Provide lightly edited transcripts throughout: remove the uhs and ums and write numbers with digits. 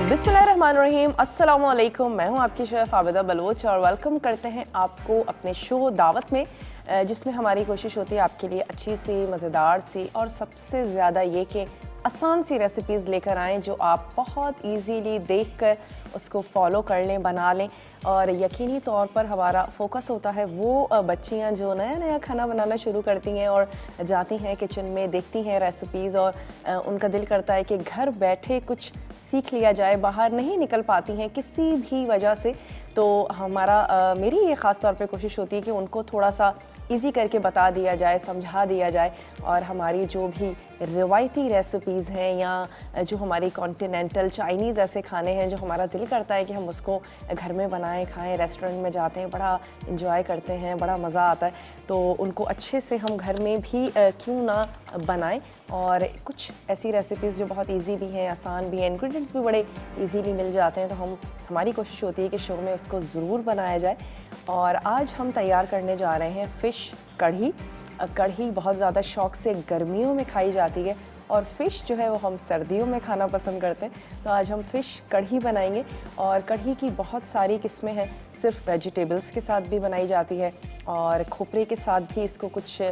बिस्मिल्लाहिर्रहमानिर्रहीम, अस्सलामु अलैकुम। मैं हूं आपकी शेफ़ आबिदा बलोच और वेलकम करते हैं आपको अपने शो दावत में, जिसमें हमारी कोशिश होती है आपके लिए अच्छी सी, मज़ेदार सी और सबसे ज़्यादा ये कि आसान सी रेसिपीज़ लेकर आएँ जो आप बहुत इजीली देखकर उसको फॉलो कर लें, बना लें। और यकीनी तौर पर हमारा फोकस होता है वो बच्चियाँ जो नया नया खाना बनाना शुरू करती हैं और जाती हैं किचन में, देखती हैं रेसिपीज़ और उनका दिल करता है कि घर बैठे कुछ सीख लिया जाए, बाहर नहीं निकल पाती हैं किसी भी वजह से। तो मेरी ये ख़ास तौर पे कोशिश होती है कि उनको थोड़ा सा इजी करके बता दिया जाए, समझा दिया जाए और हमारी जो भी रिवायती रेसिपीज़ हैं या जो हमारी कॉन्टिनेंटल चाइनीज़ ऐसे खाने हैं जो हमारा दिल करता है कि हम उसको घर में बनाएं, खाएं, रेस्टोरेंट में जाते हैं, बड़ा इंजॉय करते हैं, बड़ा मज़ा आता है, तो उनको अच्छे से हम घर में भी क्यों ना बनाएं। और कुछ ऐसी रेसिपीज़ जो बहुत इजी भी हैं, आसान भी हैं, इंग्रेडिएंट्स भी बड़े इजीली मिल जाते हैं, तो हमारी कोशिश होती है कि शो में उसको ज़रूर बनाया जाए। और आज हम तैयार करने जा रहे हैं फ़िश कढ़ी। कढ़ी बहुत ज़्यादा शौक़ से गर्मियों में खाई जाती है और फ़िश जो है वो हम सर्दियों में खाना पसंद करते हैं, तो आज हम फ़िश कढ़ी बनाएंगे। और कढ़ी की बहुत सारी किस्में हैं, सिर्फ वेजिटेबल्स के साथ भी बनाई जाती है और खोपरे के साथ भी इसको कुछ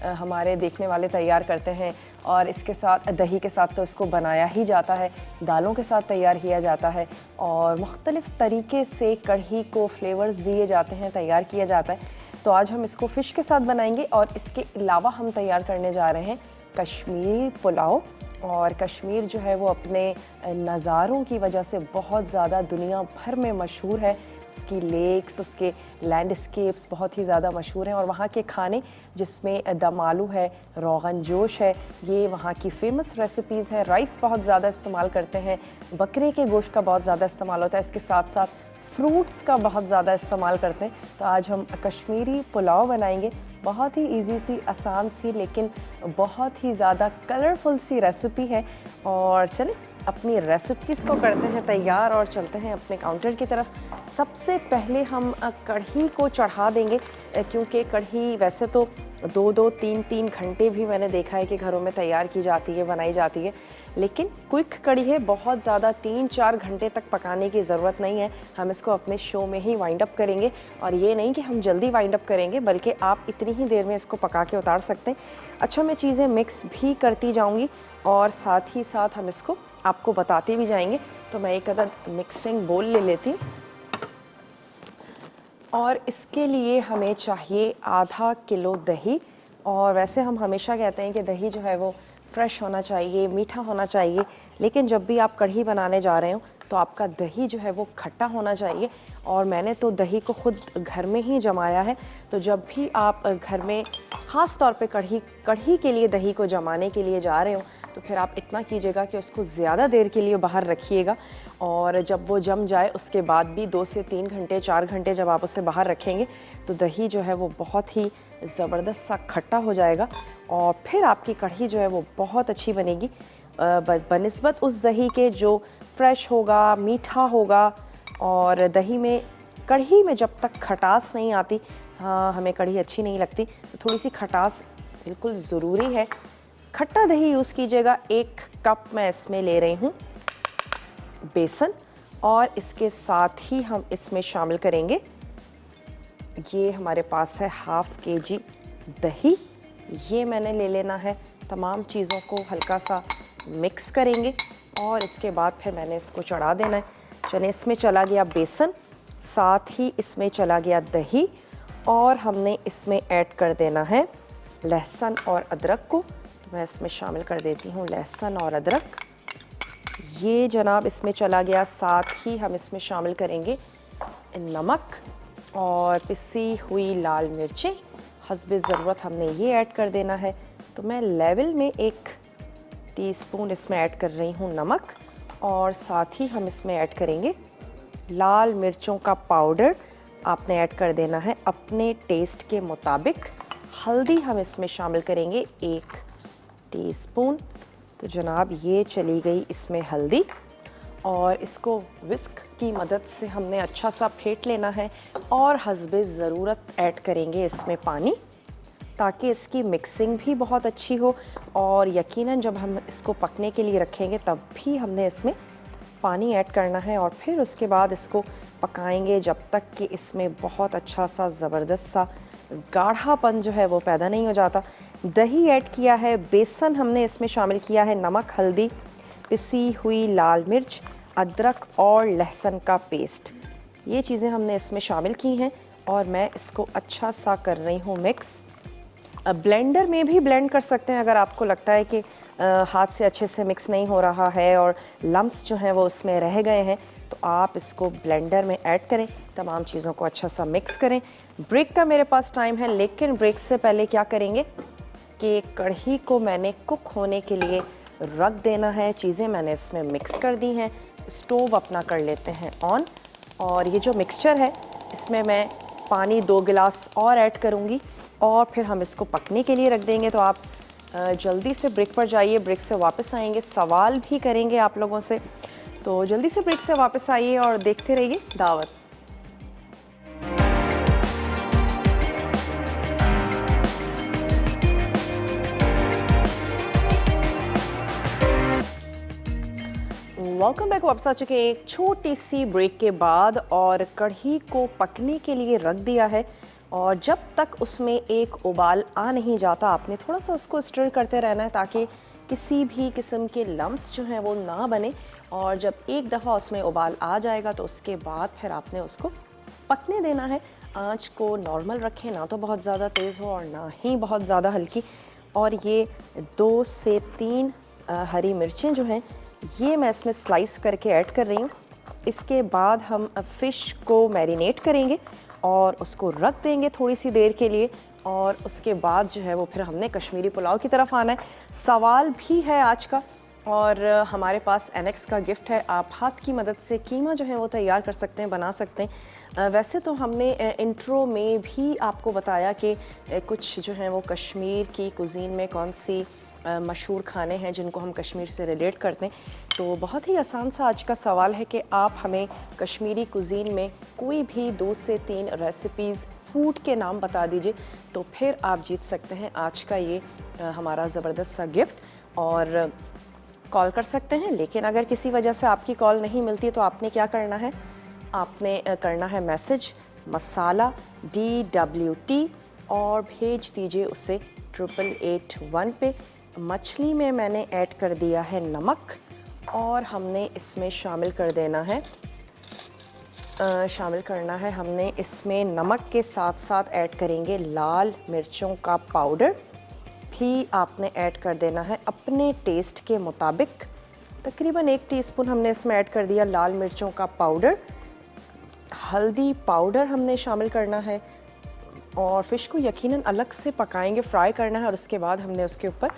हमारे देखने वाले तैयार करते हैं, और इसके साथ दही के साथ तो इसको बनाया ही जाता है, दालों के साथ तैयार किया जाता है और मुख्तलिफ़ तरीके से कढ़ी को फ्लेवर्स दिए जाते हैं, तैयार किया जाता है। तो आज हम इसको फ़िश के साथ बनाएंगे और इसके अलावा हम तैयार करने जा रहे हैं कश्मीरी पुलाव। और कश्मीर जो है वो अपने नज़ारों की वजह से बहुत ज़्यादा दुनिया भर में मशहूर है। उसकी लेक्स, उसके लैंडस्केप्स बहुत ही ज़्यादा मशहूर हैं और वहाँ के खाने जिसमें दम आलू है, रोगन जोश है, ये वहाँ की फ़ेमस रेसिपीज़ हैं। राइस बहुत ज़्यादा इस्तेमाल करते हैं, बकरे के गोश्त का बहुत ज़्यादा इस्तेमाल होता है, इसके साथ साथ फ्रूट्स का बहुत ज़्यादा इस्तेमाल करते हैं। तो आज हम कश्मीरी पुलाव बनाएंगे, बहुत ही इजी सी, आसान सी, लेकिन बहुत ही ज़्यादा कलरफुल सी रेसिपी है। और चलें अपनी रेसिपीज़ को करते हैं तैयार और चलते हैं अपने काउंटर की तरफ। सबसे पहले हम कढ़ी को चढ़ा देंगे, क्योंकि कढ़ी वैसे तो 2-2, 3-3 घंटे भी मैंने देखा है कि घरों में तैयार की जाती है, बनाई जाती है, लेकिन क्विक कढ़ी है, बहुत ज़्यादा 3-4 घंटे तक पकाने की ज़रूरत नहीं है। हम इसको अपने शो में ही वाइंड अप करेंगे और ये नहीं कि हम जल्दी वाइंड अप करेंगे, बल्कि आप इतनी ही देर में इसको पका के उतार सकते हैं। अच्छा, मैं चीज़ें मिक्स भी करती जाऊँगी और साथ ही साथ हम इसको आपको बताते भी जाएंगे। तो मैं एक अदद मिक्सिंग बोल ले लेती हूँ और इसके लिए हमें चाहिए आधा किलो दही। और वैसे हम हमेशा कहते हैं कि दही जो है वो फ्रेश होना चाहिए, मीठा होना चाहिए, लेकिन जब भी आप कढ़ी बनाने जा रहे हो तो आपका दही जो है वो खट्टा होना चाहिए। और मैंने तो दही को ख़ुद घर में ही जमाया है, तो जब भी आप घर में ख़ास तौर पे कढ़ी के लिए दही को जमाने के लिए जा रहे हो तो फिर आप इतना कीजिएगा कि उसको ज़्यादा देर के लिए बाहर रखिएगा, और जब वो जम जाए उसके बाद भी 2 से 3 घंटे, 4 घंटे जब आप उसे बाहर रखेंगे तो दही जो है वो बहुत ही ज़बरदस्त सा खट्टा हो जाएगा और फिर आपकी कढ़ी जो है वो बहुत अच्छी बनेगी बनिस्बत उस दही के जो फ्रेश होगा, मीठा होगा। और कढ़ी में जब तक खटास नहीं आती, हाँ, हमें कढ़ी अच्छी नहीं लगती, तो थोड़ी सी खटास बिल्कुल ज़रूरी है। खट्टा दही यूज़ कीजिएगा। 1 कप मैं इसमें ले रही हूँ बेसन और इसके साथ ही हम इसमें शामिल करेंगे, ये हमारे पास है ½ kg दही, ये मैंने ले लेना है। तमाम चीज़ों को हल्का सा मिक्स करेंगे और इसके बाद फिर मैंने इसको चढ़ा देना है। चलें, इसमें चला गया बेसन, साथ ही इसमें चला गया दही और हमने इसमें ऐड कर देना है लहसुन और अदरक को। तो मैं इसमें शामिल कर देती हूँ लहसुन और अदरक, ये जनाब इसमें चला गया। साथ ही हम इसमें शामिल करेंगे नमक और पिसी हुई लाल मिर्चें, हस्बे ज़रूरत हमने ये ऐड कर देना है। तो मैं लेवल में 1 टीस्पून इसमें ऐड कर रही हूँ नमक, और साथ ही हम इसमें ऐड करेंगे लाल मिर्चों का पाउडर, आपने ऐड कर देना है अपने टेस्ट के मुताबिक। हल्दी हम इसमें शामिल करेंगे 1 टीस्पून। तो जनाब ये चली गई इसमें हल्दी, और इसको विस्क की मदद से हमने अच्छा सा फेंट लेना है और हस्बे ज़रूरत ऐड करेंगे इसमें पानी, ताकि इसकी मिक्सिंग भी बहुत अच्छी हो। और यकीनन जब हम इसको पकने के लिए रखेंगे तब भी हमने इसमें पानी ऐड करना है और फिर उसके बाद इसको पकाएंगे जब तक कि इसमें बहुत अच्छा सा ज़बरदस्त सा गाढ़ापन जो है वो पैदा नहीं हो जाता। दही ऐड किया है, बेसन हमने इसमें शामिल किया है, नमक, हल्दी, पिसी हुई लाल मिर्च, अदरक और लहसुन का पेस्ट, ये चीज़ें हमने इसमें शामिल की हैं और मैं इसको अच्छा सा कर रही हूँ मिक्स। ब्लेंडर में भी ब्लेंड कर सकते हैं अगर आपको लगता है कि हाथ से अच्छे से मिक्स नहीं हो रहा है और लम्प्स जो हैं वो उसमें रह गए हैं, तो आप इसको ब्लेंडर में ऐड करें, तमाम चीज़ों को अच्छा सा मिक्स करें। ब्रेक का मेरे पास टाइम है, लेकिन ब्रेक से पहले क्या करेंगे कि कढ़ी को मैंने कुक होने के लिए रख देना है। चीज़ें मैंने इसमें मिक्स कर दी हैं। स्टोव अपना कर लेते हैं ऑन, और ये जो मिक्सचर है इसमें मैं पानी 2 गिलास और ऐड करूँगी और फिर हम इसको पकने के लिए रख देंगे। तो आप जल्दी से ब्रेक पर जाइए, ब्रेक से वापस आएंगे, सवाल भी करेंगे आप लोगों से, तो जल्दी से ब्रेक से वापस आइए और देखते रहिए दावत। Welcome back. वापस आ चुके हैं एक छोटी सी ब्रेक के बाद और कढ़ी को पकने के लिए रख दिया है और जब तक उसमें एक उबाल आ नहीं जाता आपने थोड़ा सा उसको स्टर करते रहना है ताकि किसी भी किस्म के लम्प्स जो हैं वो ना बने। और जब एक दफ़ा उसमें उबाल आ जाएगा तो उसके बाद फिर आपने उसको पकने देना है। आँच को नॉर्मल रखें, ना तो बहुत ज़्यादा तेज़ हो और ना ही बहुत ज़्यादा हल्की। और ये 2 से 3 हरी मिर्चें जो हैं ये मैं इसमें स्लाइस करके ऐड कर रही हूँ। इसके बाद हम फ़िश को मैरिनेट करेंगे और उसको रख देंगे थोड़ी सी देर के लिए और उसके बाद जो है वो फिर हमने कश्मीरी पुलाव की तरफ आना है। सवाल भी है आज का और हमारे पास एनेक्स का गिफ्ट है। आप हाथ की मदद से कीमा जो है वो तैयार कर सकते हैं, बना सकते हैं। वैसे तो हमने इंट्रो में भी आपको बताया कि कुछ जो है वो कश्मीर की कुज़ीन में कौन सी मशहूर खाने हैं जिनको हम कश्मीर से रिलेट करते हैं। तो बहुत ही आसान सा आज का सवाल है कि आप हमें कश्मीरी कुज़ीन में कोई भी 2 से 3 रेसिपीज़ फूड के नाम बता दीजिए, तो फिर आप जीत सकते हैं आज का ये हमारा ज़बरदस्त सा गिफ्ट। और कॉल कर सकते हैं, लेकिन अगर किसी वजह से आपकी कॉल नहीं मिलती तो आपने क्या करना है, आपने करना है मैसेज मसाला DWT और भेज दीजिए उसे 8881 पे। मछली में मैंने ऐड कर दिया है नमक और हमने इसमें शामिल कर देना है हमने इसमें नमक के साथ साथ ऐड करेंगे लाल मिर्चों का पाउडर भी आपने ऐड कर देना है अपने टेस्ट के मुताबिक। तकरीबन 1 टीस्पून हमने इसमें ऐड कर दिया लाल मिर्चों का पाउडर। हल्दी पाउडर हमने शामिल करना है और फ़िश को यकीनन अलग से पकाएंगे, फ्राई करना है और उसके बाद हमने उसके ऊपर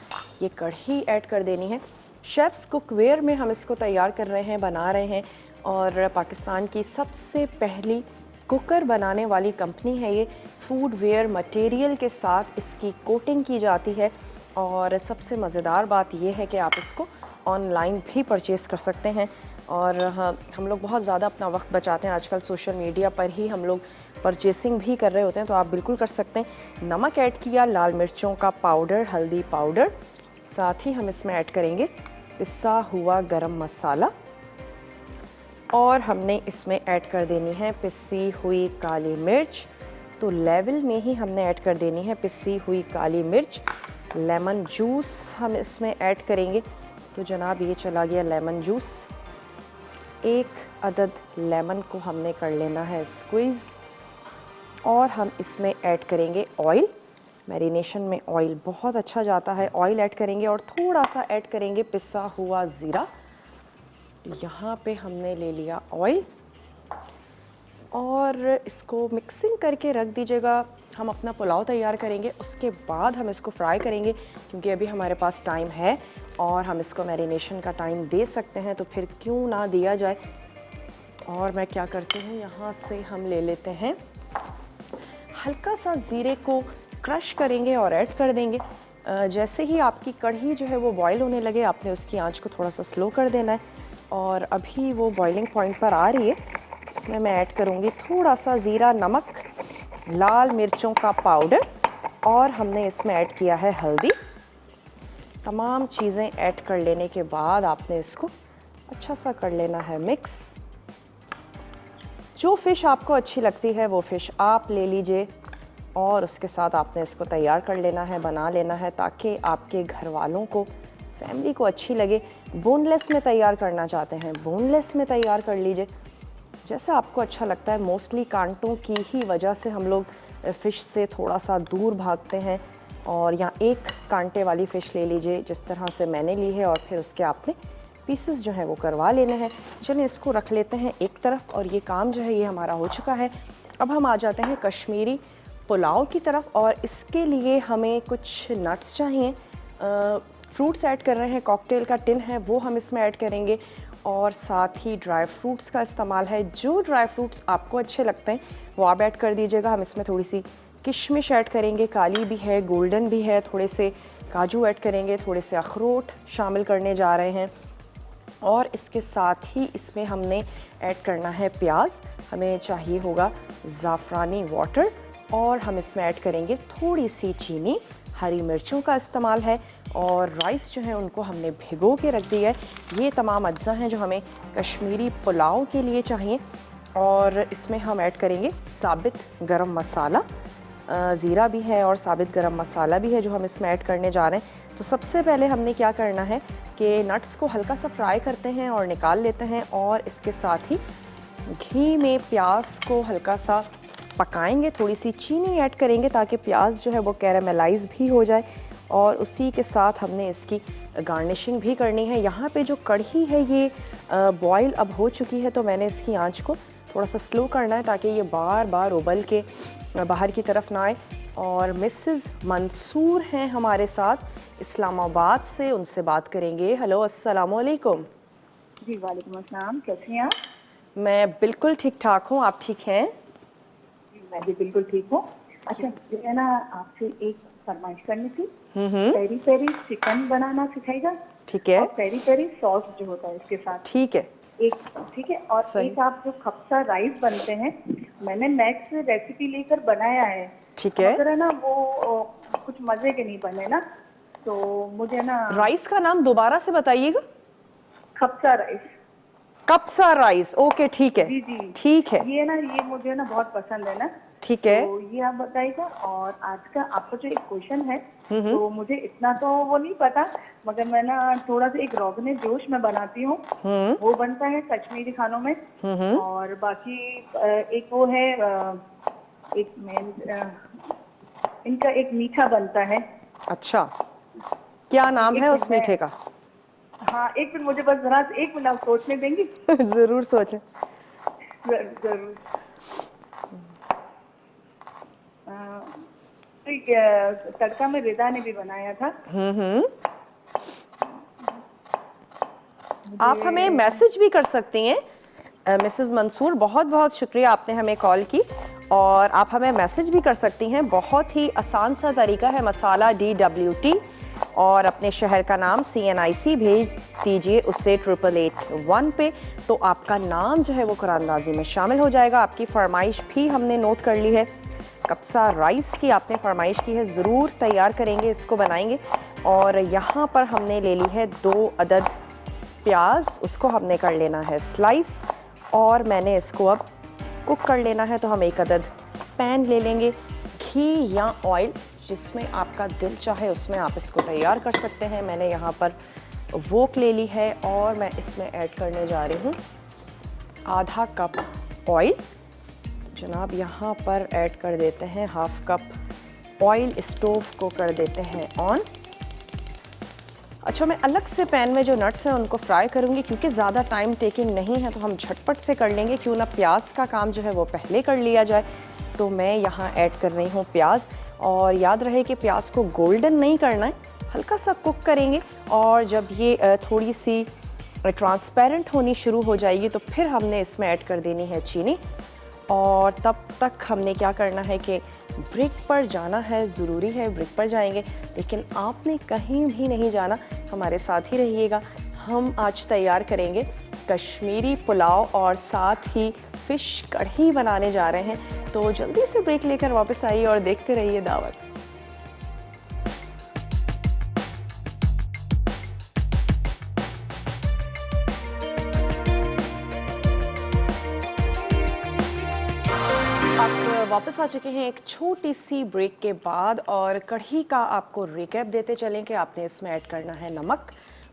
ये कढ़ी ऐड कर देनी है। शेफ़्स कुकवेयर में हम इसको तैयार कर रहे हैं, बना रहे हैं और पाकिस्तान की सबसे पहली कुकर बनाने वाली कंपनी है ये। फूड वेयर मटेरियल के साथ इसकी कोटिंग की जाती है और सबसे मज़ेदार बात यह है कि आप इसको ऑनलाइन भी परचेज़ कर सकते हैं। और हम लोग बहुत ज़्यादा अपना वक्त बचाते हैं आजकल, सोशल मीडिया पर ही हम लोग परचेसिंग भी कर रहे होते हैं, तो आप बिल्कुल कर सकते हैं। नमक ऐड किया, लाल मिर्चों का पाउडर, हल्दी पाउडर, साथ ही हम इसमें ऐड करेंगे पिसा हुआ गरम मसाला और हमने इसमें ऐड कर देनी है पिसी हुई काली मिर्च। तो लेवल में ही हमने ऐड कर देनी है पिसी हुई काली मिर्च। लेमन जूस हम इसमें ऐड करेंगे। तो जनाब ये चला गया लेमन जूस। 1 अदद लेमन को हमने कर लेना है स्क्वीज़ और हम इसमें ऐड करेंगे ऑयल। मैरिनेशन में ऑयल बहुत अच्छा जाता है। ऑयल ऐड करेंगे और थोड़ा सा ऐड करेंगे पिसा हुआ ज़ीरा। यहाँ पे हमने ले लिया ऑयल और इसको मिक्सिंग करके रख दीजिएगा। हम अपना पुलाव तैयार करेंगे, उसके बाद हम इसको फ्राई करेंगे क्योंकि अभी हमारे पास टाइम है और हम इसको मैरिनेशन का टाइम दे सकते हैं, तो फिर क्यों ना दिया जाए। और मैं क्या करती हूँ, यहाँ से हम ले लेते हैं हल्का सा ज़ीरे को क्रश करेंगे और ऐड कर देंगे। जैसे ही आपकी कढ़ी जो है वो बॉईल होने लगे, आपने उसकी आंच को थोड़ा सा स्लो कर देना है और अभी वो बॉइलिंग पॉइंट पर आ रही है। इसमें मैं ऐड करूँगी थोड़ा सा ज़ीरा, नमक, लाल मिर्चों का पाउडर और हमने इसमें ऐड किया है हल्दी। तमाम चीज़ें ऐड कर लेने के बाद आपने इसको अच्छा सा कर लेना है मिक्स। जो फ़िश आपको अच्छी लगती है वो फ़िश आप ले लीजिए और उसके साथ आपने इसको तैयार कर लेना है, बना लेना है, ताकि आपके घर वालों को, फैमिली को अच्छी लगे। बोनलेस में तैयार करना चाहते हैं, बोनलेस में तैयार कर लीजिए, जैसे आपको अच्छा लगता है। मोस्टली कांटों की ही वजह से हम लोग फ़िश से थोड़ा सा दूर भागते हैं। और यहाँ एक कांटे वाली फ़िश ले लीजिए जिस तरह से मैंने ली है, और फिर उसके आपने पीसेस जो हैं वो करवा लेने हैं। चलिए इसको रख लेते हैं एक तरफ, और ये काम जो है ये हमारा हो चुका है। अब हम आ जाते हैं कश्मीरी पुलाव की तरफ, और इसके लिए हमें कुछ नट्स चाहिए। फ्रूट्स ऐड कर रहे हैं, कॉकटेल का टिन है वो हम इसमें ऐड करेंगे, और साथ ही ड्राई फ्रूट्स का इस्तेमाल है। जो ड्राई फ्रूट्स आपको अच्छे लगते हैं वो आप ऐड कर दीजिएगा। हम इसमें थोड़ी सी किशमिश ऐड करेंगे, काली भी है, गोल्डन भी है, थोड़े से काजू ऐड करेंगे, थोड़े से अखरोट शामिल करने जा रहे हैं, और इसके साथ ही इसमें हमने ऐड करना है प्याज। हमें चाहिए होगा ज़ाफ़रानी वाटर, और हम इसमें ऐड करेंगे थोड़ी सी चीनी, हरी मिर्चों का इस्तेमाल है, और राइस जो है उनको हमने भिगो के रख दिया है। ये तमाम अज्जा हैं जो हमें कश्मीरी पुलाव के लिए चाहिए। और इसमें हम ऐड करेंगे साबित गरम मसाला, ज़ीरा भी है और साबित गरम मसाला भी है जो हम इसमें ऐड करने जा रहे हैं। तो सबसे पहले हमने क्या करना है कि नट्स को हल्का सा फ्राई करते हैं और निकाल लेते हैं, और इसके साथ ही घी में प्याज को हल्का सा पकाएंगे, थोड़ी सी चीनी ऐड करेंगे ताकि प्याज जो है वो कैरामेलाइज भी हो जाए, और उसी के साथ हमने इसकी गार्निशिंग भी करनी है। यहाँ पे जो कढ़ी है ये बॉईल अब हो चुकी है, तो मैंने इसकी आंच को थोड़ा सा स्लो करना है ताकि ये बार बार उबल के बाहर की तरफ ना आए। और मिसेस मंसूर हैं हमारे साथ इस्लामाबाद से, उनसे बात करेंगे। हेलो, अस्सलाम वालेकुम। जी वालेकुम अस्सलाम, कैसी हैं आप? मैं बिल्कुल ठीक ठाक हूँ, आप ठीक हैं? मैं भी बिल्कुल ठीक हूँ। अच्छा, मुझे ना आपसे एक फरमाइश करनी थी। पेरी पेरी चिकन बनाना सिखाएगा? ठीक है। और पेरी पेरी सॉस जो होता है इसके साथ। ठीक है। एक ठीक है, और एक आप जो खप्सा राइस बनते हैं, मैंने नेक्स्ट रेसिपी लेकर बनाया है। ठीक है। मगर है ना वो कुछ मजे के नहीं बने ना, तो मुझे ना राइस का नाम दोबारा से बताइएगा। खप्सा राइस। कप्सा राइस, ओके ठीक है। जी जी ठीक है। ये ना, ये मुझे ना बहुत पसंद है ना। ठीक है। तो ये आप बताइएगा। और आज का आपका जो एक क्वेश्चन है, तो मुझे इतना तो वो नहीं पता, मगर मैं ना थोड़ा सा एक रोगने जोश में बनाती हूँ, वो बनता है कश्मीरी खानों में। और बाकी एक वो है, एक इनका एक मीठा बनता है। अच्छा, क्या नाम है उस मीठे का? हाँ, एक मिनट, मुझे बस जरा एक मिनट आप सोचने देंगी? जरूर सोचें। जरूर। तड़का में रिदा ने भी बनाया था। आप हमें मैसेज भी कर सकती हैं मिसेस मंसूर, बहुत बहुत शुक्रिया आपने हमें कॉल की, और आप हमें मैसेज भी कर सकती हैं। बहुत ही आसान सा तरीका है, मसाला DWT और अपने शहर का नाम CNIC भेज दीजिए उससे 8881 पे, तो आपका नाम जो है वो कुरानंदाजी में शामिल हो जाएगा। आपकी फरमाइश भी हमने नोट कर ली है, कप्सा राइस की आपने फरमाइश की है, ज़रूर तैयार करेंगे, इसको बनाएंगे। और यहाँ पर हमने ले ली है 2 अदद प्याज, उसको हमने कर लेना है स्लाइस, और मैंने इसको अब कुक कर लेना है। तो हम 1 अदद पैन ले लेंगे, घी या ऑयल जिसमें आपका दिल चाहे उसमें आप इसको तैयार कर सकते हैं। मैंने यहाँ पर वोक ले ली है, और मैं इसमें ऐड करने जा रही हूँ आधा कप ऑयल। जनाब यहाँ पर ऐड कर देते हैं 1/2 कप ऑयल, स्टोव को कर देते हैं ऑन। अच्छा, मैं अलग से पैन में जो नट्स हैं उनको फ्राई करूँगी, क्योंकि ज़्यादा टाइम टेकिंग नहीं है, तो हम झटपट से कर लेंगे, क्यों ना प्याज का काम जो है वो पहले कर लिया जाए। तो मैं यहाँ ऐड कर रही हूँ प्याज, और याद रहे कि प्याज को गोल्डन नहीं करना है, हल्का सा कुक करेंगे, और जब ये थोड़ी सी ट्रांसपेरेंट होनी शुरू हो जाएगी तो फिर हमने इसमें ऐड कर देनी है चीनी। और तब तक हमने क्या करना है कि ब्रेक पर जाना है, ज़रूरी है ब्रेक पर जाएंगे, लेकिन आपने कहीं भी नहीं जाना, हमारे साथ ही रहिएगा। हम आज तैयार करेंगे कश्मीरी पुलाव और साथ ही फ़िश कढ़ी बनाने जा रहे हैं। तो जल्दी से ब्रेक लेकर वापस आइए और देखते रहिए दावत। वापस आ चुके हैं एक छोटी सी ब्रेक के बाद और कढ़ी का आपको रिकैप देते चलें कि आपने इसमें ऐड करना है नमक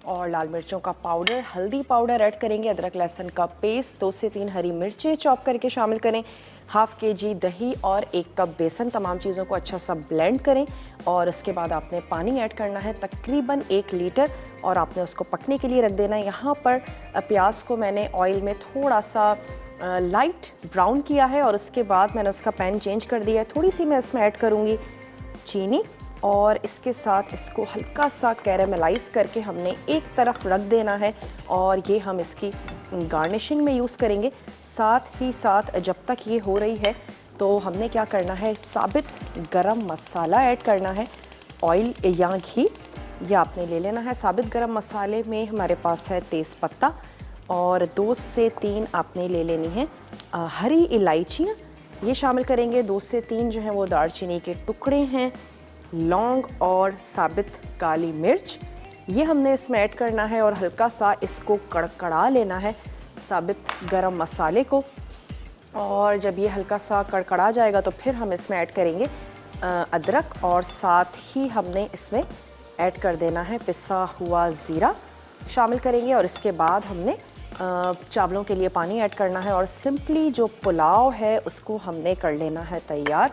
और लाल मिर्चों का पाउडर, हल्दी पाउडर ऐड करेंगे, अदरक लहसुन का पेस्ट, 2 से 3 हरी मिर्चें चॉप करके शामिल करें, हाफ kg दही और 1 कप बेसन। तमाम चीज़ों को अच्छा सा ब्लेंड करें और उसके बाद आपने पानी ऐड करना है तकरीबन 1 लीटर और आपने उसको पकने के लिए रख देना है। यहाँ पर प्याज को मैंने ऑयल में थोड़ा सा लाइट ब्राउन किया है और उसके बाद मैंने उसका पैन चेंज कर दिया है। थोड़ी सी मैं इसमें ऐड करूँगी चीनी और इसके साथ इसको हल्का सा कैरेमलाइज करके हमने एक तरफ रख देना है और ये हम इसकी गार्निशिंग में यूज़ करेंगे। साथ ही साथ जब तक ये हो रही है तो हमने क्या करना है, साबित गरम मसाला ऐड करना है। ऑयल या घी ये आपने ले लेना है। साबित गरम मसाले में हमारे पास है तेज़पत्ता और 2 से 3 आपने ले लेनी है हरी इलायचियाँ, ये शामिल करेंगे। 2 से 3 जो हैं वो दालचीनी के टुकड़े हैं, लौंग और साबित काली मिर्च ये हमने इसमें ऐड करना है और हल्का सा इसको कड़कड़ा लेना है साबित गरम मसाले को। और जब ये हल्का सा कड़कड़ा जाएगा तो फिर हम इसमें ऐड करेंगे अदरक और साथ ही हमने इसमें ऐड कर देना है पिसा हुआ ज़ीरा शामिल करेंगे और इसके बाद हमने चावलों के लिए पानी ऐड करना है और सिंपली जो पुलाव है उसको हमने कर लेना है तैयार।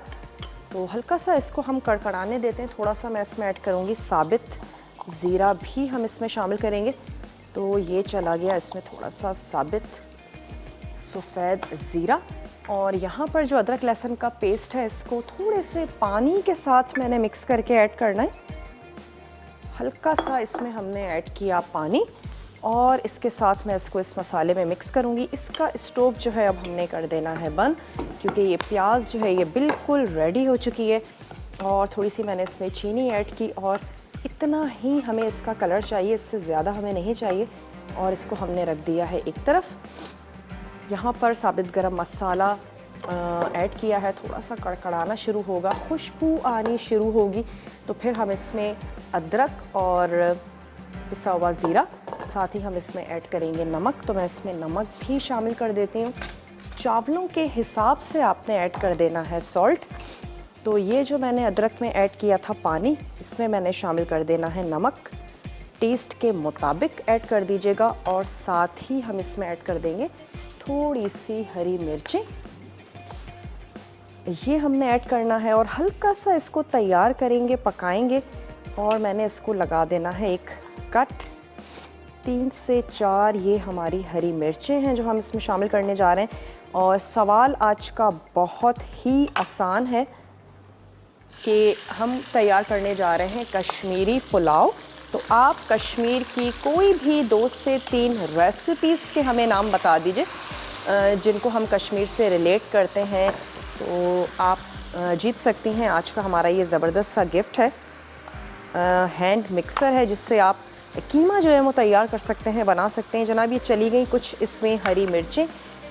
तो हल्का सा इसको हम कड़कड़ाने देते हैं। थोड़ा सा मैं इसमें ऐड करूँगी साबित ज़ीरा भी हम इसमें शामिल करेंगे। तो ये चला गया इसमें थोड़ा सा साबित सफ़ेद ज़ीरा और यहाँ पर जो अदरक लहसुन का पेस्ट है इसको थोड़े से पानी के साथ मैंने मिक्स करके ऐड करना है। हल्का सा इसमें हमने ऐड किया पानी और इसके साथ मैं इसको इस मसाले में मिक्स करूँगी। इसका स्टोव जो है अब हमने कर देना है बंद क्योंकि ये प्याज जो है ये बिल्कुल रेडी हो चुकी है। और थोड़ी सी मैंने इसमें चीनी ऐड की और इतना ही हमें इसका कलर चाहिए, इससे ज़्यादा हमें नहीं चाहिए। और इसको हमने रख दिया है एक तरफ। यहाँ पर साबित गरम मसाला ऐड किया है, थोड़ा सा कड़कड़ाना शुरू होगा, खुशबू आनी शुरू होगी तो फिर हम इसमें अदरक और पिसा हुआ ज़ीरा, साथ ही हम इसमें ऐड करेंगे नमक। तो मैं इसमें नमक भी शामिल कर देती हूँ। चावलों के हिसाब से आपने ऐड कर देना है सॉल्ट। तो ये जो मैंने अदरक में ऐड किया था पानी, इसमें मैंने शामिल कर देना है नमक, टेस्ट के मुताबिक ऐड कर दीजिएगा। और साथ ही हम इसमें ऐड कर देंगे थोड़ी सी हरी मिर्चें, ये हमने ऐड करना है और हल्का सा इसको तैयार करेंगे, पकाएंगे। और मैंने इसको लगा देना है एक कट। 3 से 4 ये हमारी हरी मिर्चें हैं जो हम इसमें शामिल करने जा रहे हैं। और सवाल आज का बहुत ही आसान है कि हम तैयार करने जा रहे हैं कश्मीरी पुलाव। तो आप कश्मीर की कोई भी 2 से 3 रेसिपीज़ के हमें नाम बता दीजिए जिनको हम कश्मीर से रिलेट करते हैं, तो आप जीत सकती हैं। आज का हमारा ये ज़बरदस्त सा गिफ्ट है। हैंड मिक्सर है जिससे आप कीमा जो है वो तैयार कर सकते हैं, बना सकते हैं। जनाब ये चली गई कुछ इसमें हरी मिर्चें,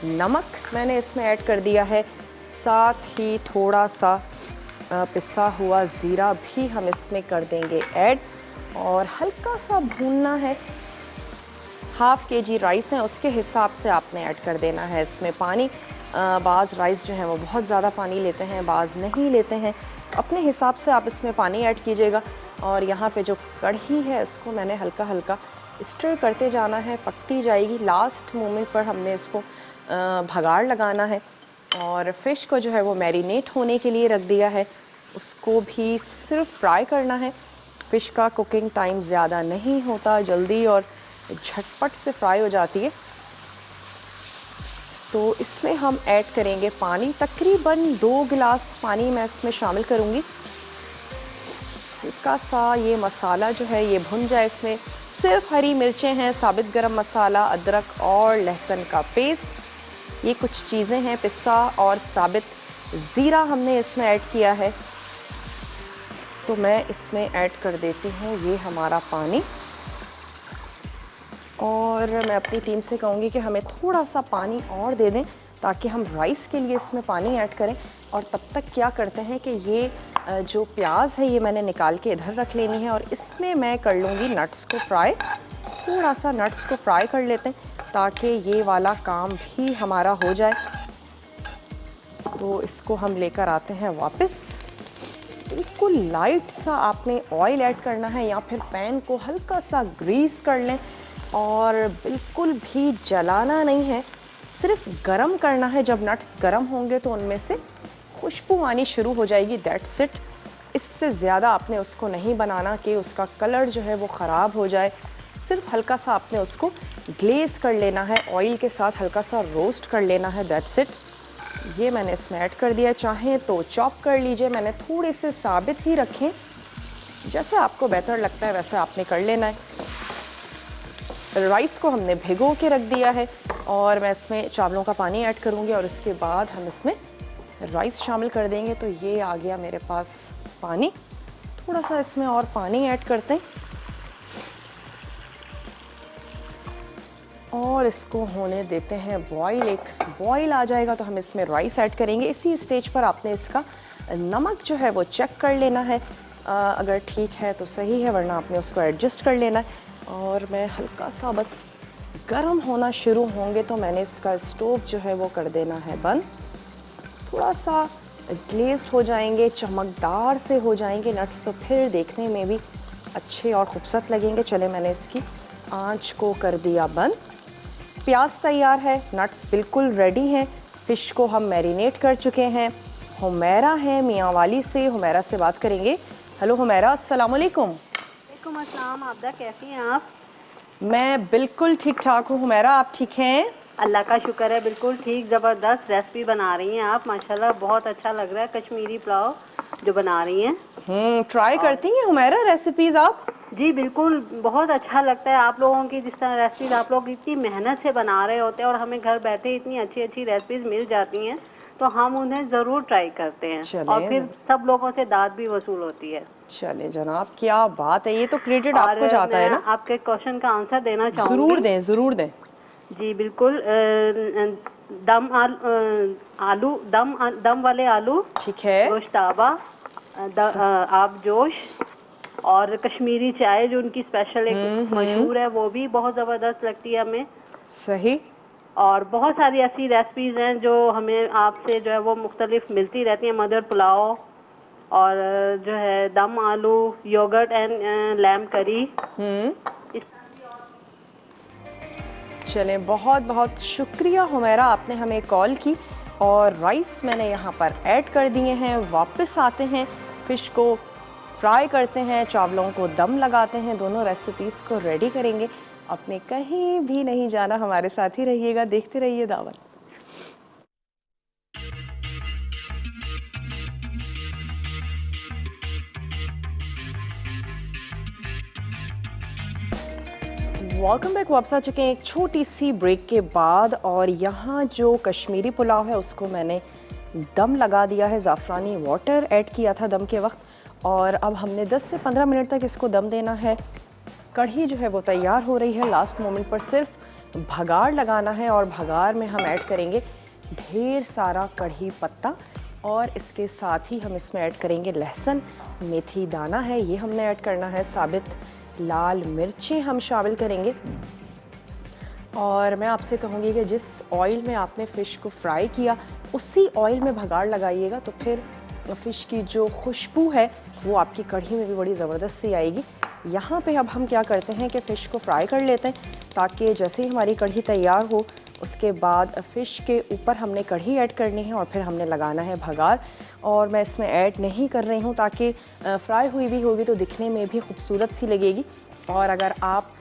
नमक मैंने इसमें ऐड कर दिया है, साथ ही थोड़ा सा पिसा हुआ ज़ीरा भी हम इसमें कर देंगे ऐड और हल्का सा भूनना है। हाफ kg राइस है उसके हिसाब से आपने ऐड कर देना है इसमें पानी। बाज़ राइस जो हैं वो बहुत ज़्यादा पानी लेते हैं, बाज़ नहीं लेते हैं, अपने हिसाब से आप इसमें पानी ऐड कीजिएगा। और यहाँ पे जो कढ़ी है इसको मैंने हल्का हल्का स्टर करते जाना है, पकती जाएगी। लास्ट मोमेंट पर हमने इसको भगाड़ लगाना है और फ़िश को जो है वो मैरिनेट होने के लिए रख दिया है, उसको भी सिर्फ फ्राई करना है। फ़िश का कुकिंग टाइम ज़्यादा नहीं होता, जल्दी और झटपट से फ्राई हो जाती है। तो इसमें हम ऐड करेंगे पानी, तकरीबन 2 गिलास पानी मैं इसमें शामिल करूँगी। हल्का सा ये मसाला जो है ये भुन जाए। इसमें सिर्फ हरी मिर्चें हैं, साबित गरम मसाला, अदरक और लहसुन का पेस्ट, ये कुछ चीज़ें हैं, पिस्सा और साबित ज़ीरा हमने इसमें ऐड किया है। तो मैं इसमें ऐड कर देती हूँ ये हमारा पानी और मैं अपनी टीम से कहूँगी कि हमें थोड़ा सा पानी और दे दें ताकि हम राइस के लिए इसमें पानी ऐड करें। और तब तक क्या करते हैं कि ये जो प्याज है ये मैंने निकाल के इधर रख लेनी है और इसमें मैं कर लूँगी नट्स को फ्राई। थोड़ा सा नट्स को फ्राई कर लेते हैं ताकि ये वाला काम भी हमारा हो जाए। तो इसको हम लेकर आते हैं वापस। बिल्कुल लाइट सा आपने ऑयल ऐड करना है या फिर पैन को हल्का सा ग्रीस कर लें और बिल्कुल भी जलाना नहीं है, सिर्फ गरम करना है। जब नट्स गरम होंगे तो उनमें से खुशबू आनी शुरू हो जाएगी, दैट्स इट। इससे ज़्यादा आपने उसको नहीं बनाना कि उसका कलर जो है वो ख़राब हो जाए। सिर्फ हल्का सा आपने उसको ग्लेज कर लेना है, ऑयल के साथ हल्का सा रोस्ट कर लेना है, दैट्स इट। ये मैंने इसमें ऐड कर दिया। चाहें तो चॉप कर लीजिए, मैंने थोड़े से साबित ही रखें, जैसे आपको बेहतर लगता है वैसे आपने कर लेना है। राइस को हमने भिगो के रख दिया है और मैं इसमें चावलों का पानी ऐड करूँगी और इसके बाद हम इसमें राइस शामिल कर देंगे। तो ये आ गया मेरे पास पानी, थोड़ा सा इसमें और पानी ऐड करते हैं और इसको होने देते हैं बॉईल। एक बॉईल आ जाएगा तो हम इसमें राइस ऐड करेंगे। इसी स्टेज पर आपने इसका नमक जो है वो चेक कर लेना है, अगर ठीक है तो सही है, वरना आपने उसको एडजस्ट कर लेना है। और मैं हल्का सा बस गर्म होना शुरू होंगे तो मैंने इसका स्टोव जो है वो कर देना है बंद। थोड़ा सा ग्लेज्ड हो जाएंगे, चमकदार से हो जाएंगे नट्स, तो फिर देखने में भी अच्छे और खूबसूरत लगेंगे। चले, मैंने इसकी आंच को कर दिया बंद। प्याज तैयार है, नट्स बिल्कुल रेडी हैं। फ़िश को हम मैरिनेट कर चुके हैं। हुमैरा है मियाँ वाली से, हुमैरा से बात करेंगे। हेलो हुमैरा, अस्सलाम वालेकुम। वालेकुम अस्सलाम, आबदा कैसी हैं आप? मैं बिल्कुल ठीक ठाक हूँ हुमैरा, आप ठीक हैं? अल्लाह का शुक्र है, बिल्कुल ठीक। ज़बरदस्त रेसिपी बना रही हैं आप, माशाल्लाह बहुत अच्छा लग रहा है कश्मीरी पुलाव जो बना रही हैं। ट्राई करती हैं हुमैरा रेसिपीज़ आप? जी बिल्कुल, बहुत अच्छा लगता है आप लोगों की जिस तरह रेसिपीज आप लोग इतनी मेहनत से बना रहे होते हैं और हमें घर बैठे इतनी अच्छी अच्छी रेसिपीज मिल जाती हैं, तो हम उन्हें ज़रूर ट्राई करते हैं और फिर सब लोगों से दाद भी वसूल होती है। चले जनाब, क्या बात है, ये तो क्रेडिट आपको जाता है ना। आपके क्वेश्चन का आंसर देना चाहूँगी। ज़रूर दें, ज़रूर दें। जी बिल्कुल। दम वाले आलू, ठीक है, गोश्ताबा, आब जोश और कश्मीरी चाय जो उनकी स्पेशल एक मशहूर है, वो भी बहुत ज़बरदस्त लगती है हमें। सही। और बहुत सारी ऐसी रेसिपीज़ हैं जो हमें आपसे जो है वो मुख्तलिफ मिलती रहती हैं। मदर पुलाव और जो है दम आलू, योगर्ट एंड लैम करी। चलें, बहुत बहुत शुक्रिया हुमैरा, आपने हमें कॉल की और राइस मैंने यहाँ पर ऐड कर दिए हैं। वापस आते हैं, फ़िश को फ्राई करते हैं, चावलों को दम लगाते हैं, दोनों रेसिपीज़ को रेडी करेंगे। आपने कहीं भी नहीं जाना, हमारे साथ ही रहिएगा, देखते रहिए दावत। Welcome back. वापस आ चुके हैं एक छोटी सी ब्रेक के बाद और यहाँ जो कश्मीरी पुलाव है उसको मैंने दम लगा दिया है। ज़ाफ़रानी वाटर ऐड किया था दम के वक्त और अब हमने 10 से 15 मिनट तक इसको दम देना है। कढ़ी जो है वो तैयार हो रही है। लास्ट मोमेंट पर सिर्फ भगार लगाना है और भगार में हम ऐड करेंगे ढेर सारा कढ़ी पत्ता और इसके साथ ही हम इसमें ऐड करेंगे लहसुन, मेथी दाना है ये हमने ऐड करना है, साबित लाल मिर्चें हम शामिल करेंगे। और मैं आपसे कहूँगी कि जिस ऑयल में आपने फ़िश को फ्राई किया उसी ऑयल में भगाड़ लगाइएगा, तो फिर फ़िश की जो खुशबू है वो आपकी कढ़ी में भी बड़ी ज़बरदस्त सी आएगी। यहाँ पे अब हम क्या करते हैं कि फ़िश को फ्राई कर लेते हैं ताकि जैसे ही हमारी कढ़ी तैयार हो उसके बाद फ़िश के ऊपर हमने कढ़ी ऐड करनी है और फिर हमने लगाना है भगार। और मैं इसमें ऐड नहीं कर रही हूँ ताकि फ्राई हुई भी होगी तो दिखने में भी खूबसूरत सी लगेगी। और अगर आप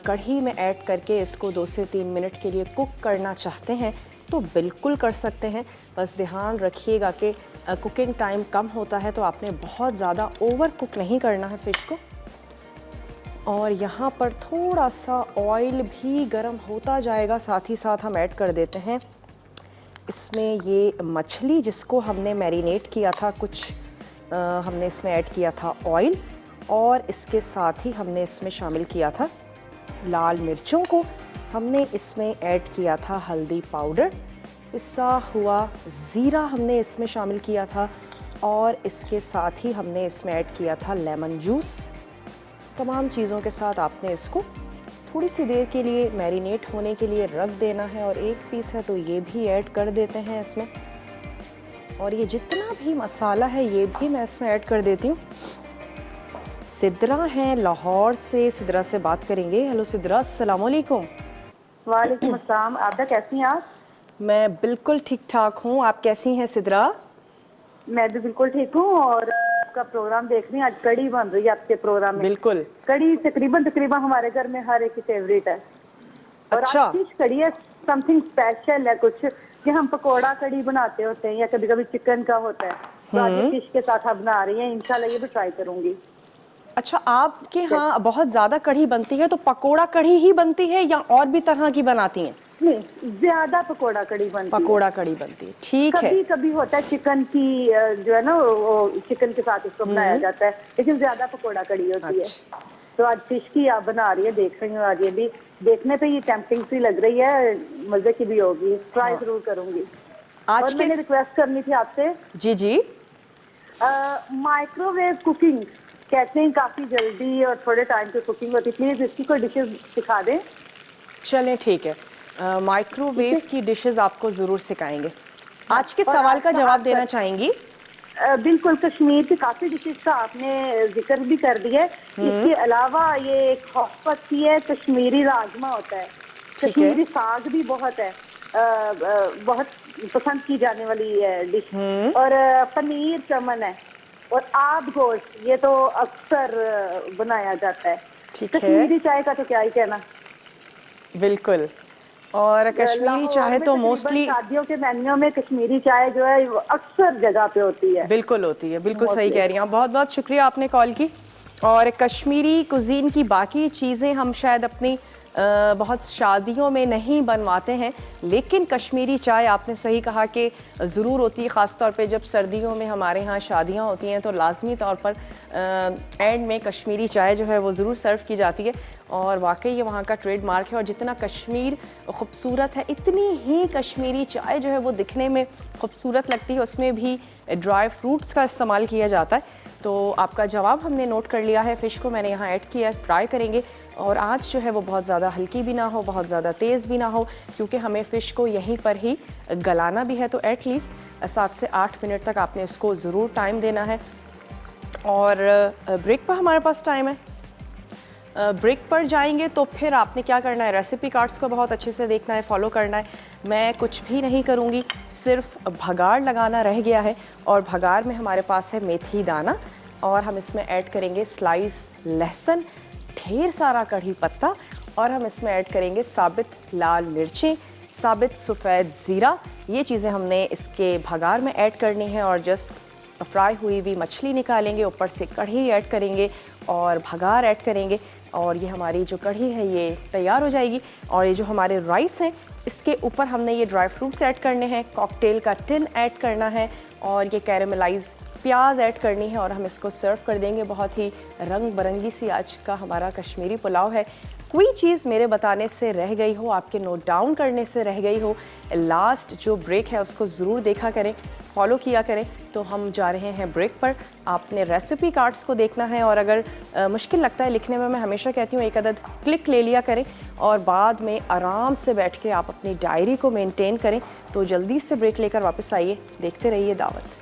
कढ़ी में ऐड करके इसको 2 से 3 मिनट के लिए कुक करना चाहते हैं तो बिल्कुल कर सकते हैं, बस ध्यान रखिएगा कि कुकिंग टाइम कम होता है तो आपने बहुत ज़्यादा ओवर कुक नहीं करना है फ़िश को। और यहाँ पर थोड़ा सा ऑयल भी गर्म होता जाएगा, साथ ही साथ हम ऐड कर देते हैं इसमें ये मछली जिसको हमने मैरिनेट किया था, कुछ हमने इसमें ऐड किया था ऑयल और इसके साथ ही हमने इसमें शामिल किया था लाल मिर्चों को, हमने इसमें ऐड किया था हल्दी पाउडर, पिसा हुआ ज़ीरा हमने इसमें शामिल किया था और इसके साथ ही हमने इसमें ऐड किया था लेमन जूस। तमाम चीज़ों के साथ आपने इसको थोड़ी सी देर के लिए मैरिनेट होने के लिए रख देना है। और एक पीस है तो ये भी ऐड कर देते हैं इसमें। और ये जितना भी मसाला है ये भी मैं इसमें ऐड कर देती हूँ। सिद्रा हैं लाहौर से, सिद्रा से बात करेंगे। हेलो सिद्रा, अस्सलाम वालेकुम। वालेकुम अस्सलाम। आबदा कैसी हैं आप? मैं बिल्कुल ठीक ठाक हूँ, आप कैसी हैं सिद्रा? मैं भी बिल्कुल ठीक हूँ और आपका प्रोग्राम देख रही हूँ। आज कड़ी बन रही है आपके प्रोग्राम में। बिल्कुल, कड़ी तकरीबन हमारे घर में हर एक की फेवरेट है। और अच्छा। आज फिश कड़ी है, समथिंग स्पेशल है कुछ कि हम पकोड़ा कड़ी बनाते होते हैं या कभी कभी चिकन का होता है, तो आज फिश के साथ आप बना रही हैं। इंशाल्लाह ये भी ट्राई करूंगी। अच्छा, आपके यहाँ बहुत ज्यादा कढ़ी बनती है तो पकोड़ा कढ़ी ही बनती है या और भी तरह की बनाती हैं? नहीं, ज्यादा पकोड़ा कड़ी बनती है। पकोड़ा कड़ी बनती है, ठीक है। कभी कभी होता है चिकन की जो है ना वो चिकन के साथ इसको बनाया जाता है, लेकिन ज्यादा पकोड़ा कड़ी होती है। तो आज फिश की आप बना रही है, देख रही हूँ। आज ये भी देखने पे ये टेम्पटिंग सी लग रही है, मजे की भी होगी। ट्राई जरूर करूंगी। आज और मैंने रिक्वेस्ट करनी थी आपसे, जी जी, माइक्रोवेव कुकिंग कहते हैं काफी जल्दी और थोड़े टाइम पे कुकिंग होती है, प्लीज इसकी कोई डिशेज सिखा दें। चलें ठीक है, माइक्रोवेव की डिशेस आपको ज़रूर सिखाएंगे। आज के सवाल का जवाब देना चाहेंगी? बिल्कुल, कश्मीर की काफी डिशेज का आपने जिक्र भी कर दिया है। इसके अलावा ये एक हॉट पत्ती है, कश्मीरी राजमा होता है, कश्मीरी साग भी बहुत है, बहुत पसंद की जाने वाली डिश। और पनीर चमन है और आद गोश्त, ये तो अक्सर बनाया जाता है। कश्मीरी चाय का तो क्या ही कहना। बिल्कुल, और कश्मीरी चाय तो मोस्टली शादियों के मेन्यू में कश्मीरी चाय जो है अक्सर जगह पे होती है। बिल्कुल होती है, बिल्कुल सही कह रही हैं आप। बहुत बहुत शुक्रिया आपने कॉल की। और कश्मीरी कुजीन की बाकी चीज़ें हम शायद अपनी बहुत शादियों में नहीं बनवाते हैं, लेकिन कश्मीरी चाय आपने सही कहा कि ज़रूर होती है। ख़ास तौर पे जब सर्दियों में हमारे यहाँ शादियाँ होती हैं तो लाजमी तौर पर एंड में कश्मीरी चाय जो है वो ज़रूर सर्व की जाती है। और वाकई ये वहाँ का ट्रेडमार्क है। और जितना कश्मीर खूबसूरत है, इतनी ही कश्मीरी चाय जो है वो दिखने में खूबसूरत लगती है। उसमें भी ड्राई फ्रूट्स का इस्तेमाल किया जाता है। तो आपका जवाब हमने नोट कर लिया है। फ़िश को मैंने यहाँ ऐड किया, ट्राई करेंगे। और आज जो है वो बहुत ज़्यादा हल्की भी ना हो, बहुत ज़्यादा तेज़ भी ना हो, क्योंकि हमें फ़िश को यहीं पर ही गलाना भी है। तो एटलीस्ट 7 से 8 मिनट तक आपने उसको ज़रूर टाइम देना है। और ब्रेक पर हमारे पास टाइम है। ब्रेक पर जाएंगे तो फिर आपने क्या करना है, रेसिपी कार्ड्स को बहुत अच्छे से देखना है, फॉलो करना है। मैं कुछ भी नहीं करूँगी, सिर्फ भगाड़ लगाना रह गया है। और भगाड़ में हमारे पास है मेथी दाना, और हम इसमें ऐड करेंगे स्लाइस लहसुन, ढेर सारा कढ़ी पत्ता, और हम इसमें ऐड करेंगे साबित लाल मिर्चें, साबित सफ़ेद ज़ीरा। ये चीज़ें हमने इसके भगाड़ में ऐड करनी है। और जस्ट फ्राई हुई हुई मछली निकालेंगे, ऊपर से कढ़ी ऐड करेंगे और भगाड़ ऐड करेंगे, और ये हमारी जो कढ़ी है ये तैयार हो जाएगी। और ये जो हमारे राइस हैं इसके ऊपर हमने ये ड्राई फ्रूट्स ऐड करने हैं, कॉकटेल का टिन ऐड करना है, और ये कैरेमलाइज प्याज ऐड करनी है, और हम इसको सर्व कर देंगे। बहुत ही रंग बिरंगी सी आज का हमारा कश्मीरी पुलाव है। कोई चीज़ मेरे बताने से रह गई हो, आपके नोट डाउन करने से रह गई हो, लास्ट जो ब्रेक है उसको ज़रूर देखा करें, फॉलो किया करें। तो हम जा रहे हैं ब्रेक पर। आपने रेसिपी कार्ड्स को देखना है, और अगर मुश्किल लगता है लिखने में, मैं हमेशा कहती हूँ एक अदद क्लिक ले लिया करें, और बाद में आराम से बैठ के आप अपनी डायरी को मेंटेन करें। तो जल्दी से ब्रेक लेकर वापस आइए, देखते रहिए दावत।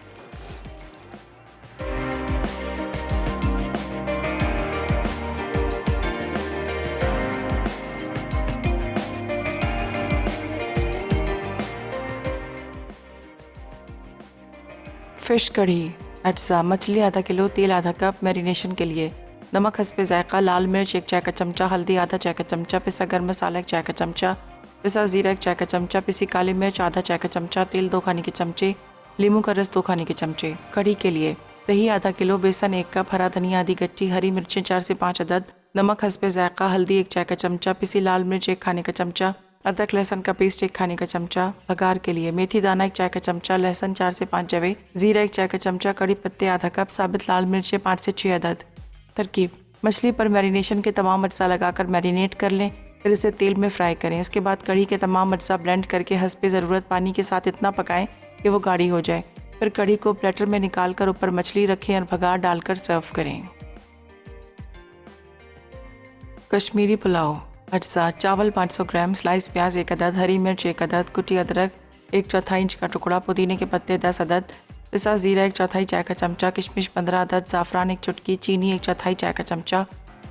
फ़िश कढ़ी, अज्जा मछली आधा किलो, तेल आधा कप, मैरिनेशन के लिए नमक हस्बे जायका, लाल मिर्च 1 चाय का चमचा, हल्दी आधा चाय का चमचा, पिसा गर्म मसाला 1 चाय का चमचा, पिसा ज़ीरा 1 चाय का चमचा, पिसी काली मिर्च आधा चाय का चमचा, तेल 2 खाने के चमचे, नींबू का रस 2 खाने के चमचे। कढ़ी के लिए दही आधा किलो, बेसन 1 कप, हरा धनिया आधी गट्टी, हरी मिर्चें 4 से 5 अदद, नमक हस्बे जायका, हल्दी 1 चाय का चमचा, पिसी लाल मिर्च 1 खाने का चमचा, अदरक लहसुन का पेस्ट 1 खाने का चमचा। भगार के लिए मेथी दाना 1 चाय का चमचा, लहसुन 4 से 5 जवे, जीरा 1 चाय का चमचा, कड़ी पत्ते आधा कप, साबित लाल मिर्चें 5 से 6 अदद। तरकीब: मछली पर मैरिनेशन के तमाम अज्जा लगाकर मैरिनेट कर लें, फिर इसे तेल में फ्राई करें। इसके बाद कढ़ी के तमाम अज्जा ब्लेंड करके हस्बे ज़रूरत पानी के साथ इतना पकाएं कि वो गाढ़ी हो जाए। फिर कढ़ी को प्लेटर में निकाल कर ऊपर मछली रखें और भगार डालकर सर्व करें। कश्मीरी पुलाव। अज्जा: चावल 500 ग्राम, स्लाइस प्याज 1 अदद, हरी मिर्च 1 अदद, कुटी अदरक 1/4 इंच का टुकड़ा, पुदीने के पत्ते 10 अदद, पिसा ज़ीरा 1/4 चाय का चमचा, किशमिश 15 अदद, ज़ाफ़रान 1 चुटकी, चीनी 1/4 चाय का चमचा,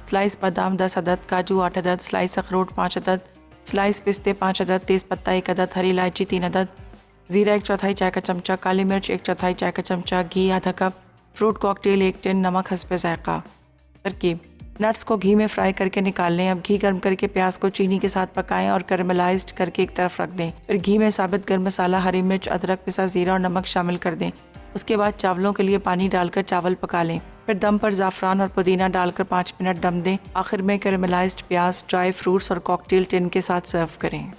स्लाइस बादाम 10 अदद, काजू 8 अदद, स्लाइस अखरोट 5 अदद, स्लाइस पिस्ते 5 अदद, तेज़पत्ता 1 अदद, हरी इलायची 3 अदद, ज़ीरा 1/4 चाय का चमचा, काली मिर्च 1/4 चाय का चमचा, घी आधा कप, फ्रूट कॉकटेल 1 टिन, नमक हस्बे ज़ायक़ा। तरकीब: नट्स को घी में फ्राई करके निकाल लें। अब घी गर्म करके प्याज को चीनी के साथ पकाएं और कैरेमलाइज्ड करके एक तरफ रख दें। फिर घी में साबित गर्म मसाला, हरी मिर्च, अदरक, पिसा ज़ीरा और नमक शामिल कर दें। उसके बाद चावलों के लिए पानी डालकर चावल पका लें। फिर दम पर ज़ाफ़रान और पुदीना डालकर 5 मिनट दम दें। आखिर में कैरेमलाइज्ड प्याज, ड्राई फ्रूट्स और कॉकटेल टिन के साथ सर्व करें।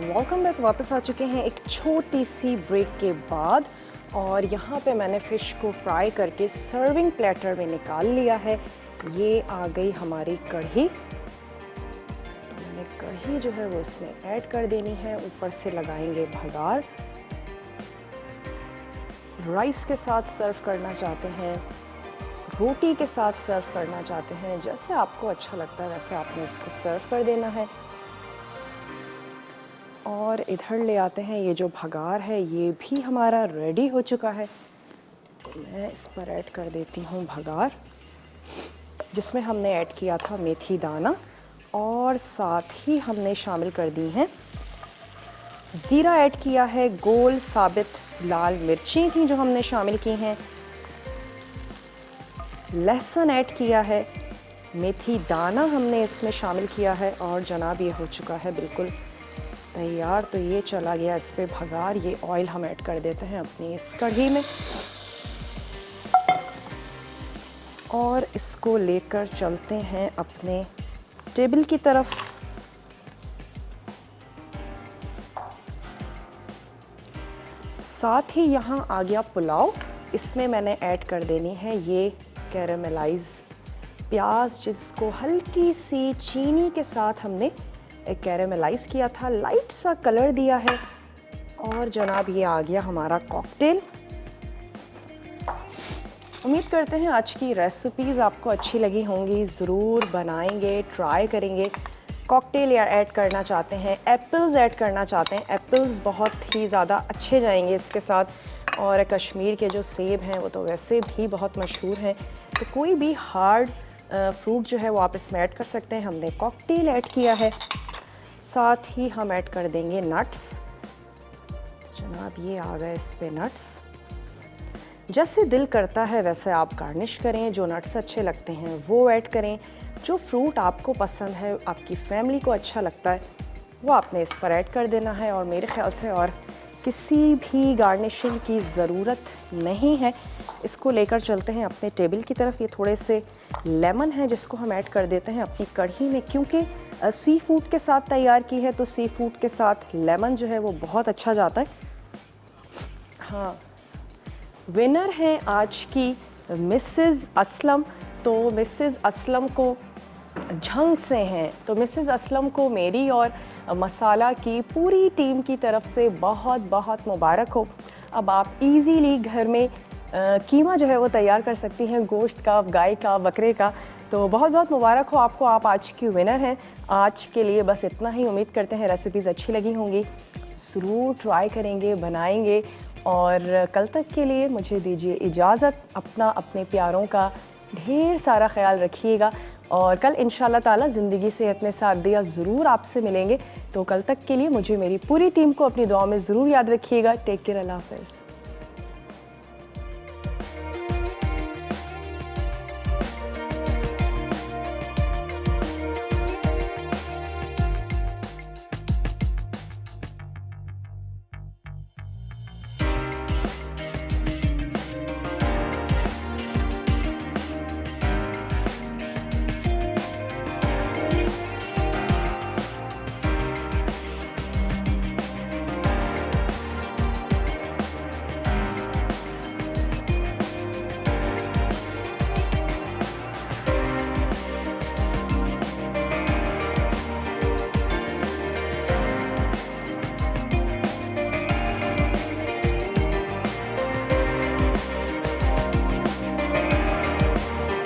Welcome back. वापस आ चुके हैं एक छोटी सी ब्रेक के बाद और यहाँ पे मैंने फ़िश को फ्राई करके सर्विंग प्लेटर में निकाल लिया है। ये आ गई हमारी कढ़ी। तो मैंने कढ़ी जो है वो इसमें ऐड कर देनी है। ऊपर से लगाएंगे भगार। राइस के साथ सर्व करना चाहते हैं, रोटी के साथ सर्व करना चाहते हैं, जैसे आपको अच्छा लगता है वैसे आपने इसको सर्व कर देना है। और इधर ले आते हैं ये जो भगार है, ये भी हमारा रेडी हो चुका है। तो मैं इस पर ऐड कर देती हूँ भगार, जिसमें हमने ऐड किया था मेथी दाना और साथ ही हमने शामिल कर दी हैं ज़ीरा, ऐड किया है, गोल साबित लाल मिर्चें थी जो हमने शामिल की हैं, लहसुन ऐड किया है, मेथी दाना हमने इसमें शामिल किया है और जनाब ये हो चुका है बिल्कुल तैयार। तो ये चला गया इस पे भगार। ये ऑयल हम ऐड कर देते हैं अपनी इस कढ़ी में और इसको लेकर चलते हैं अपने टेबल की तरफ। साथ ही यहाँ आ गया पुलाव। इसमें मैंने ऐड कर देनी है ये कैरेमलाइज प्याज, जिसको हल्की सी चीनी के साथ हमने कैरेमलाइज किया था, लाइट सा कलर दिया है। और जनाब ये आ गया हमारा कॉकटेल। उम्मीद करते हैं आज की रेसिपीज़ आपको अच्छी लगी होंगी। ज़रूर बनाएंगे, ट्राई करेंगे। कॉकटेल या ऐड करना चाहते हैं, एप्पल्स ऐड करना चाहते हैं, एप्पल्स बहुत ही ज़्यादा अच्छे जाएंगे इसके साथ। और कश्मीर के जो सेब हैं वो तो वैसे भी बहुत मशहूर हैं, तो कोई भी हार्ड फ्रूट जो है वो आप इसमें ऐड कर सकते हैं। हमने कॉकटेल ऐड किया है, साथ ही हम ऐड कर देंगे नट्स। जनाब ये आ गए इस पे नट्स। जैसे दिल करता है वैसे आप गार्निश करें। जो नट्स अच्छे लगते हैं वो ऐड करें। जो फ्रूट आपको पसंद है, आपकी फैमिली को अच्छा लगता है, वो आपने इस पर ऐड कर देना है। और मेरे ख्याल से और किसी भी गार्निशिंग की ज़रूरत नहीं है। इसको लेकर चलते हैं अपने टेबल की तरफ। ये थोड़े से लेमन है जिसको हम ऐड कर देते हैं अपनी कढ़ी में, क्योंकि सी फूड के साथ तैयार की है तो सी फूड के साथ लेमन जो है वो बहुत अच्छा जाता है। हाँ, विनर हैं आज की मिसेस असलम। तो मिसेस असलम को झंग से हैं, तो मिसेस असलम को मेरी और मसाला की पूरी टीम की तरफ से बहुत बहुत मुबारक हो। अब आप इजीली घर में कीमा जो है वो तैयार कर सकती हैं, गोश्त का, गाय का, बकरे का। तो बहुत बहुत मुबारक हो आपको, आप आज की विनर हैं। आज के लिए बस इतना ही। उम्मीद करते हैं रेसिपीज़ अच्छी लगी होंगी। ज़रूर ट्राई करेंगे, बनाएंगे। और कल तक के लिए मुझे दीजिए इजाज़त। अपना, अपने प्यारों का ढेर सारा ख्याल रखिएगा और कल इंशाल्लाह ताला ज़िंदगी सेहत में साथ दिया ज़रूर आपसे मिलेंगे। तो कल तक के लिए मुझे, मेरी पूरी टीम को अपनी दुआ में ज़रूर याद रखिएगा। टेक केयर, अल्लाह हाफ़िज़।